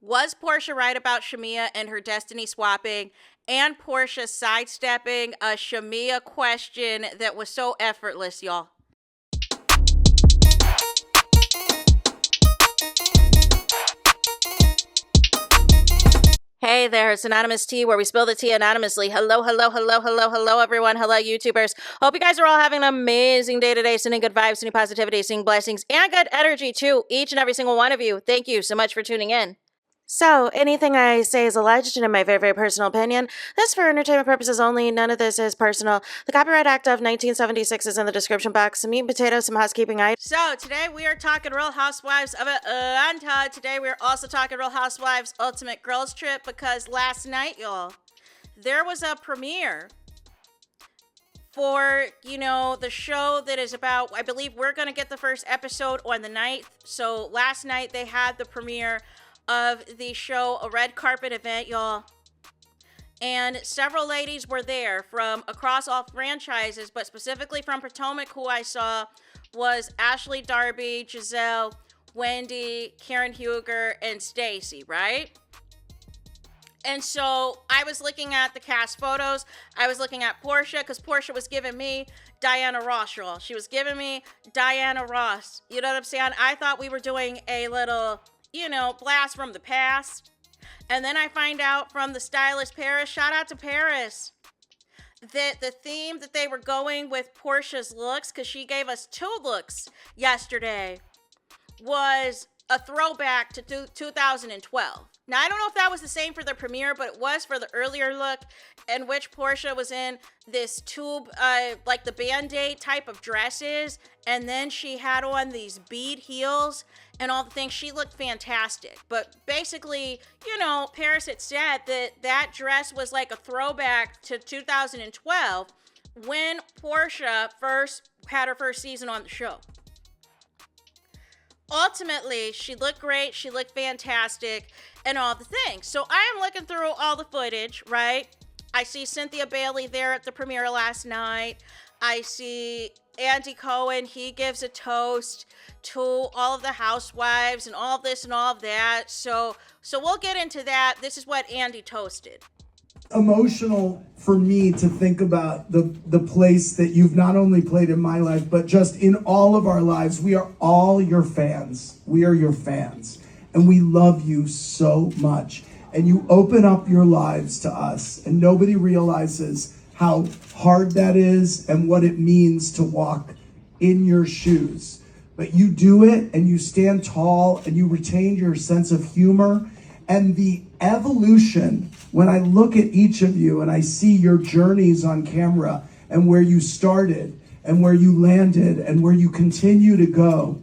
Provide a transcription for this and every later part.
Was Porsha right about Shamea and her destiny swapping, and Porsha sidestepping a Shamea question that was so effortless, y'all? Hey there, it's Anonymous Tea, where we spill the tea anonymously. Hello, hello, hello, hello, hello, everyone. Hello, YouTubers. Hope you guys are all having an amazing day today, sending good vibes, sending positivity, sending blessings, and good energy to each and every single one of you. Thank you so much for tuning in. So, anything I say is alleged and in my very, very personal opinion. This for entertainment purposes only. None of this is personal. The Copyright Act of 1976 is in the description box. Some meat and potatoes, some housekeeping items. So, today we are talking Real Housewives of Atlanta. Today we are also talking Real Housewives Ultimate Girls Trip because last night, y'all, there was a premiere for, the show that is about, I believe we're going to get the first episode on the 9th. So, last night they had the premiere of the show, a red carpet event, y'all. And several ladies were there from across all franchises, but specifically from Potomac, who I saw was Ashley Darby, Giselle, Wendy, Karen Huger, and Stacy, right? And so I was looking at the cast photos. I was looking at Porsha, because Porsha was giving me Diana Ross, y'all. She was giving me Diana Ross. You know what I'm saying? I thought we were doing a little, blast from the past. And then I find out from the stylist Paris, shout out to Paris, that the theme that they were going with Porsha's looks, because she gave us 2 looks yesterday, was a throwback to 2012. Now, I don't know if that was the same for the premiere, but it was for the earlier look, in which Porsha was in this tube, like the Band-Aid type of dresses, and then she had on these bead heels and all the things. She looked fantastic. But basically, Paris had said that that dress was like a throwback to 2012 when Porsha first had her first season on the show. Ultimately, she looked great, she looked fantastic, and all the things. So I am looking through all the footage, right? I see Cynthia Bailey there at the premiere last night. I see Andy Cohen, he gives a toast to all of the housewives and all of this and all of that. So we'll get into that. This is what Andy toasted. Emotional for me to think about the place that you've not only played in my life, but just in all of our lives. We are all your fans. We are your fans. And we love you so much. And you open up your lives to us. And nobody realizes how hard that is and what it means to walk in your shoes. But you do it, and you stand tall, and you retain your sense of humor. And the evolution, when I look at each of you and I see your journeys on camera and where you started and where you landed and where you continue to go,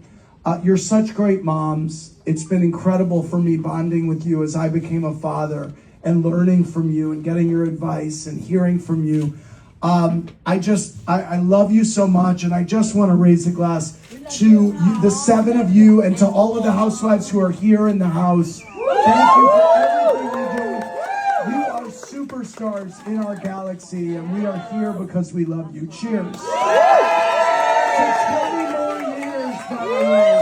you're such great moms. It's been incredible for me bonding with you as I became a father and learning from you and getting your advice and hearing from you. I love you so much, and I just want to raise a glass to you, the 7 of you, and to all of the housewives who are here in the house. Thank you for everything you do. You are superstars in our galaxy, and we are here because we love you. Cheers. To 20 more years, by the way.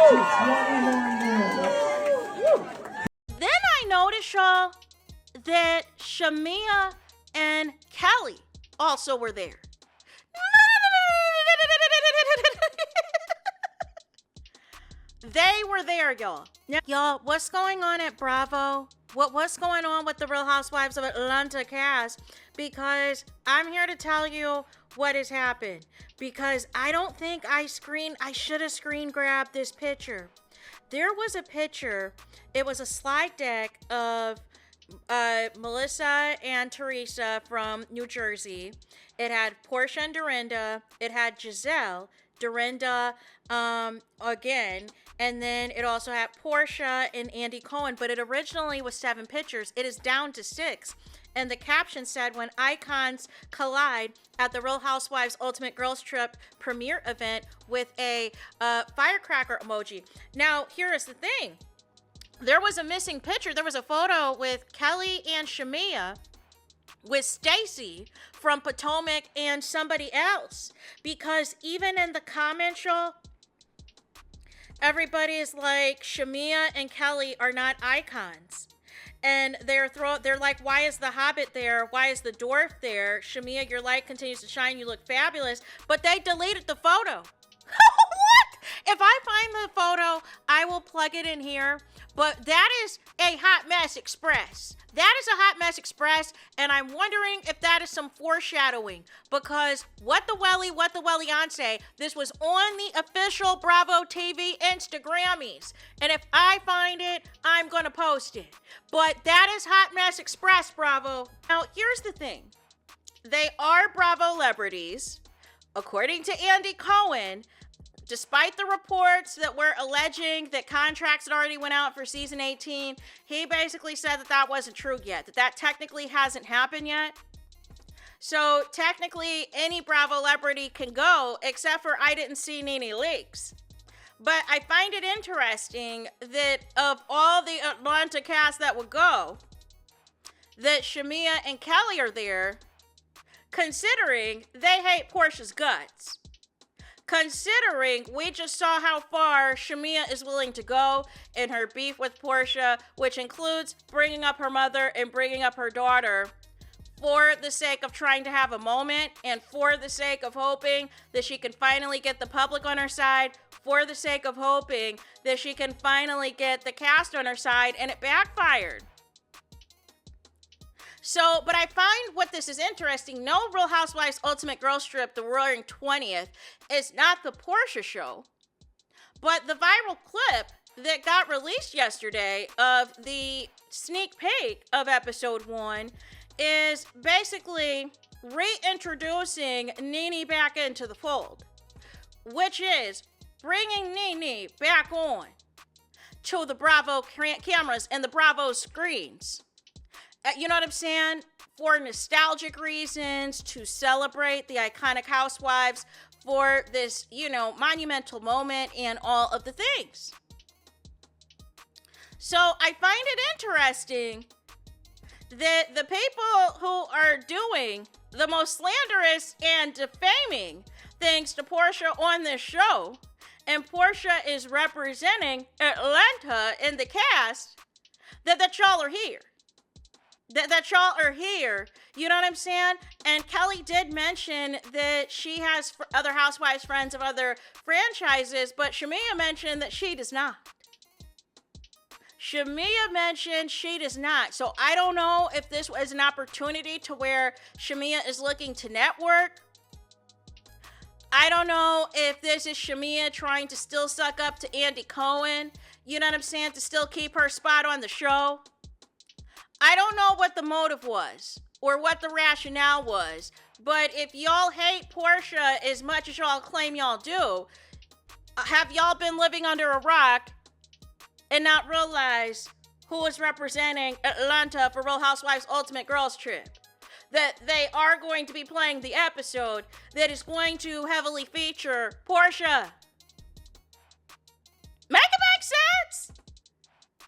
To 20 more years. Then I noticed, y'all, that Shamea and Kelli also were there. They were there, y'all. Now, y'all, what's going on at Bravo? What's going on with the Real Housewives of Atlanta cast? Because I'm here to tell you what has happened. Because I don't think I should have screen grabbed this picture. There was a picture. It was a slide deck of Melissa and Teresa from New Jersey. It had Porsha and Dorinda. It had Giselle, Dorinda again, and then it also had Porsha and Andy Cohen, but it originally was 7 pictures. It is down to 6. And the caption said, when icons collide at the Real Housewives Ultimate Girls Trip premiere event, with a firecracker emoji. Now, here is the thing. There was a missing picture. There was a photo with Kelli and Shamea with Stacy from Potomac and somebody else. Because even in the comments, y'all, everybody is like, Shamea and Kelli are not icons. And they're like, why is the Hobbit there? Why is the dwarf there? Shamea, your light continues to shine. You look fabulous. But they deleted the photo. What? If I find the photo, I will plug it in here. But that is a hot mess express. That is a hot mess express, and I'm wondering if that is some foreshadowing, because what the Welliance, this was on the official Bravo TV Instagrammies, and if I find it, I'm gonna post it. But that is hot mess express, Bravo. Now, here's the thing. They are Bravo celebrities. According to Andy Cohen, despite the reports that were alleging that contracts had already went out for season 18, he basically said that that wasn't true yet, that technically hasn't happened yet. So technically, any Bravo celebrity can go, except for I didn't see any leaks. But I find it interesting that of all the Atlanta cast that would go, that Shamea and Kelli are there, considering they hate Porsha's guts. Considering we just saw how far Shamea is willing to go in her beef with Porsha, which includes bringing up her mother and bringing up her daughter for the sake of trying to have a moment and for the sake of hoping that she can finally get the public on her side, for the sake of hoping that she can finally get the cast on her side, and it backfired. So, but I find what this is interesting. No Real Housewives Ultimate Girls Trip, the Roaring 20th, is not the Porsha show. But the viral clip that got released yesterday of the sneak peek of episode 1 is basically reintroducing Nene back into the fold, which is bringing Nene back on to the Bravo cameras and the Bravo screens. You know what I'm saying? For nostalgic reasons, to celebrate the iconic housewives, for this, monumental moment and all of the things. So I find it interesting that the people who are doing the most slanderous and defaming things to Porsha on this show, and Porsha is representing Atlanta in the cast, that y'all are here. That y'all are here, you know what I'm saying? And Kelli did mention that she has other housewives friends of other franchises, but Shamea mentioned that she does not. Shamea mentioned she does not. So I don't know if this was an opportunity to where Shamea is looking to network. I don't know if this is Shamea trying to still suck up to Andy Cohen, you know what I'm saying, to still keep her spot on the show. I don't know what the motive was or what the rationale was, but if y'all hate Porsha as much as y'all claim y'all do, have y'all been living under a rock and not realize who is representing Atlanta for Real Housewives Ultimate Girls Trip? That they are going to be playing the episode that is going to heavily feature Porsha. Make it make sense?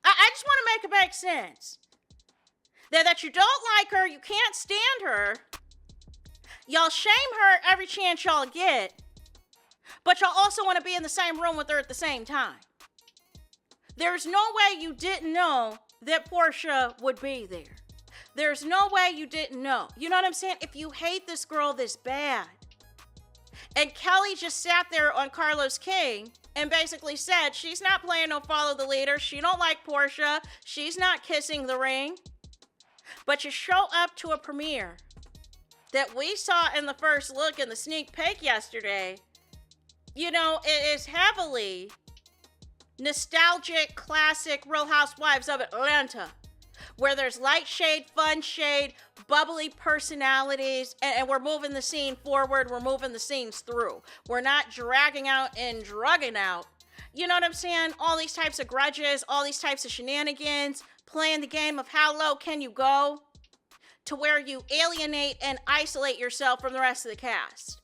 I just want to make it make sense. That you don't like her, you can't stand her, y'all shame her every chance y'all get, but y'all also want to be in the same room with her at the same time. There's no way you didn't know that Porsha would be there. There's no way you didn't know. You know what I'm saying? If you hate this girl this bad, and Kelli just sat there on Carlos King and basically said she's not playing no follow the leader, she don't like Porsha, she's not kissing the ring. But you show up to a premiere that we saw in the first look in the sneak peek yesterday, it is heavily nostalgic, classic Real Housewives of Atlanta, where there's light shade, fun shade, bubbly personalities, and we're moving the scene forward, we're moving the scenes through. We're not dragging out and drugging out. You know what I'm saying? All these types of grudges, all these types of shenanigans, playing the game of how low can you go to where you alienate and isolate yourself from the rest of the cast.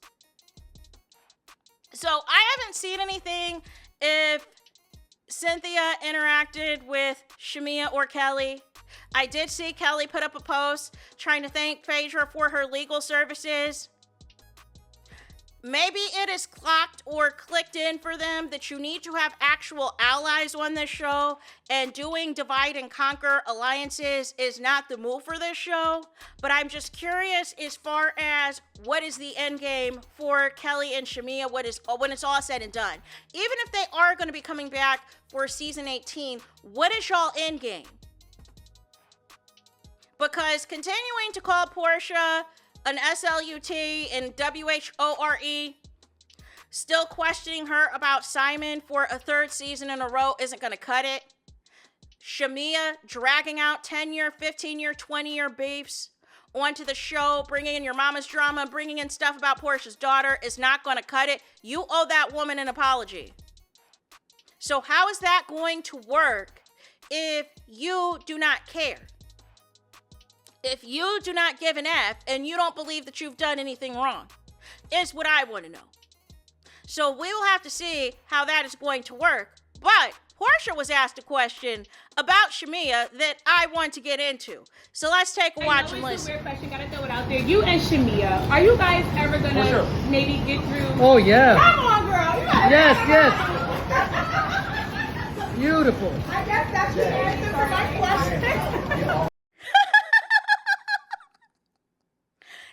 So I haven't seen anything if Cynthia interacted with Shamea or Kelli. I did see Kelli put up a post trying to thank Phaedra for her legal services. maybe it is clocked or clicked in for them that you need to have actual allies on this show, and doing divide and conquer alliances is not the move for this show. But I'm just curious as far as what is the end game for Kelli and Shamea, when it's all said and done. Even if they are going to be coming back for season 18, what is y'all end game? Because continuing to call Porsha an SLUT and WHORE, still questioning her about Simon for a third season in a row isn't going to cut it. Shamea dragging out 10-year, 15-year, 20-year beefs onto the show, bringing in your mama's drama, bringing in stuff about Porsha's daughter is not going to cut it. You owe that woman an apology. So how is that going to work if you do not care? If you do not give an F and you don't believe that you've done anything wrong, is what I want to know. So we will have to see how that is going to work. But Porsha was asked a question about Shamea that I want to get into. So let's take a watch and listen. It's a weird question, gotta throw it out there. You and Shamea, are you guys ever gonna maybe get through? Oh yeah. Come on, girl. Yes, yes. Beautiful. I guess that's the answer for my question.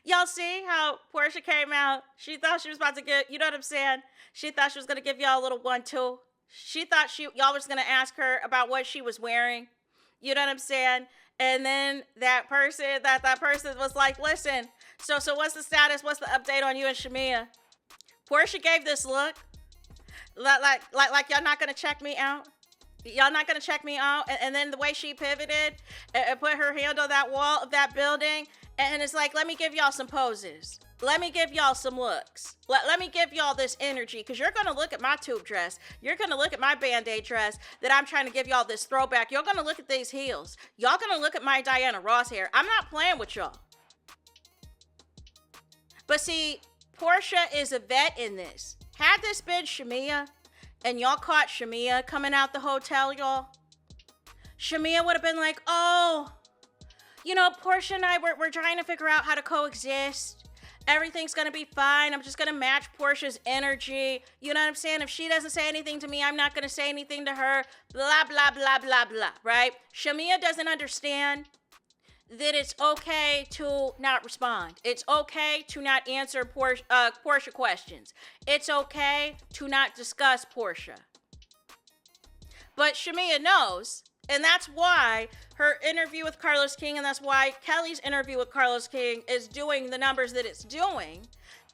Y'all see how Porsha came out? She thought she was about to get, you know what I'm saying? She thought she was going to give y'all a little 1-2. She thought y'all was going to ask her about what she was wearing. You know what I'm saying? And then that person was like, listen, so what's the status? What's the update on you and Shamea? Porsha gave this look. Like y'all not going to check me out? Y'all not going to check me out? And then the way she pivoted and put her hand on that wall of that building, and it's like, let me give y'all some poses. Let me give y'all some looks. Let me give y'all this energy, because you're going to look at my tube dress. You're going to look at my Band-Aid dress that I'm trying to give y'all this throwback. You're going to look at these heels. Y'all going to look at my Diana Ross hair. I'm not playing with y'all. But see, Porsha is a vet in this. Had this been Shamea, and y'all caught Shamea coming out the hotel, y'all, Shamea would have been like, oh, you know, Porsha and I, we're trying to figure out how to coexist. Everything's going to be fine. I'm just going to match Porsha's energy. You know what I'm saying? If she doesn't say anything to me, I'm not going to say anything to her. Blah, blah, blah, blah, blah, right? Shamea doesn't understand that it's okay to not respond. It's okay to not answer Porsha questions. It's okay to not discuss Porsha. But Shamea knows. And that's why her interview with Carlos King, and that's why Kelli's interview with Carlos King is doing the numbers that it's doing,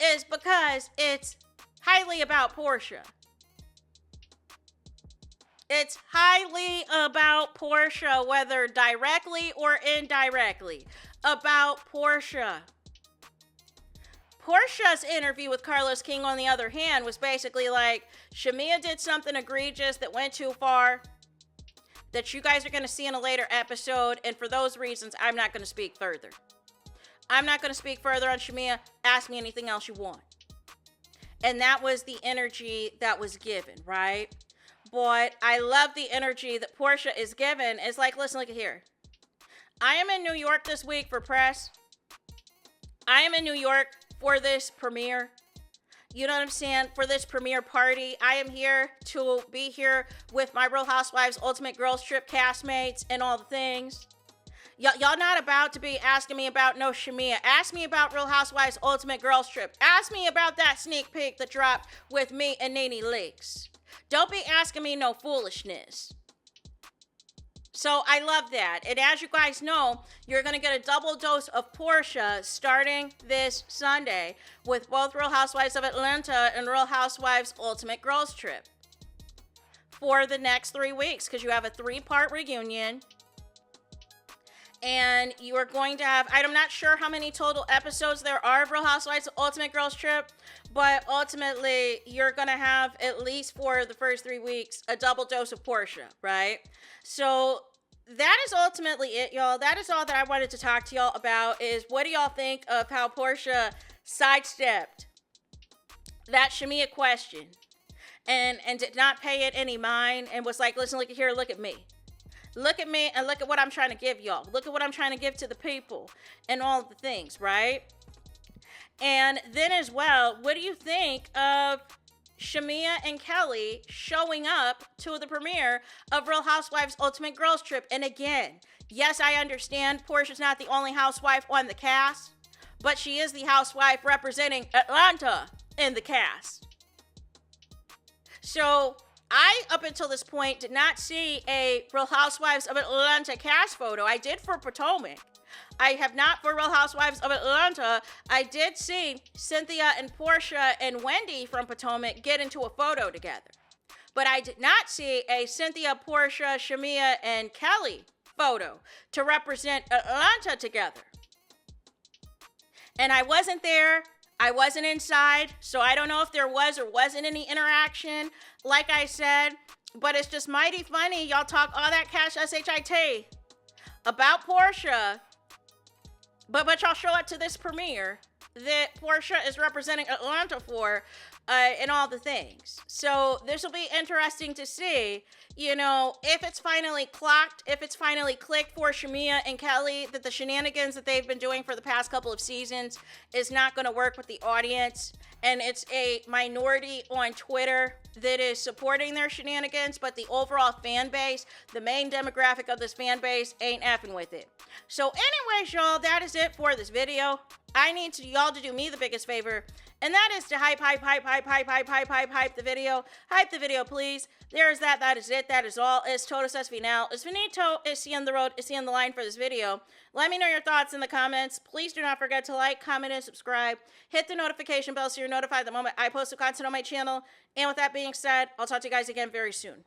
is because it's highly about Porsha. It's highly about Porsha, whether directly or indirectly. About Porsha. Porsha's interview with Carlos King, on the other hand, was basically like, Shamea did something egregious that went too far, that you guys are going to see in a later episode, and for those reasons, I'm not going to speak further. I'm not going to speak further on Shamea. Ask me anything else you want. And that was the energy that was given, right? But I love the energy that Porsha is given. It's like, listen, look at here. I am in New York this week for press. I am in New York for this premiere. You know what I'm saying? For this premiere party, I am here to be here with my Real Housewives Ultimate Girls Trip castmates and all the things. Y'all not about to be asking me about no Shamea. Ask me about Real Housewives Ultimate Girls Trip. Ask me about that sneak peek that dropped with me and Nene Leakes. Don't be asking me no foolishness. So I love that. And as you guys know, you're going to get a double dose of Porsha starting this Sunday with both Real Housewives of Atlanta and Real Housewives Ultimate Girls Trip for the next 3 weeks, because you have a 3-part reunion. And you are going to have, I'm not sure how many total episodes there are of Real Housewives Ultimate Girls Trip, but ultimately you're going to have, at least for the first 3 weeks, a double dose of Porsha, right? So that is ultimately it, y'all. That is all that I wanted to talk to y'all about, is what do y'all think of how Porsha sidestepped that Shamea question and did not pay it any mind and was like, listen, look at here, look at me. Look at me and look at what I'm trying to give y'all. Look at what I'm trying to give to the people and all the things, right? And then as well, what do you think of Shamea and Kelli showing up to the premiere of Real Housewives Ultimate Girls Trip? And again, yes, I understand Porsha's not the only housewife on the cast, but she is the housewife representing Atlanta in the cast. So I, up until this point, did not see a Real Housewives of Atlanta cast photo. I did for Potomac. I have not for Real Housewives of Atlanta. I did see Cynthia and Porsha and Wendy from Potomac get into a photo together. But I did not see a Cynthia, Porsha, Shamea, and Kelli photo to represent Atlanta together. And I wasn't there. I wasn't inside, so I don't know if there was or wasn't any interaction, like I said, but it's just mighty funny. Y'all talk all that cash shit about Porsha, but y'all show up to this premiere that Porsha is representing Atlanta for, and all the things. So this will be interesting to see, you know, if it's finally clocked, if it's finally clicked for Shamea and Kelli that the shenanigans that they've been doing for the past couple of seasons is not going to work with the audience, and it's a minority on Twitter that is supporting their shenanigans, but the overall fan base, the main demographic of this fan base, ain't effing with it. So anyways, y'all, that is it for this video. I need y'all to do me the biggest favor, and that is to hype the video. Hype the video, please. There's that. That is it. That is all. Es todos es final. Es finito. Es the end of the road. Es the end of the line for this video. Let me know your thoughts in the comments. Please do not forget to like, comment, and subscribe. Hit the notification bell so you're notified the moment I post new content on my channel. And with that being said, I'll talk to you guys again very soon.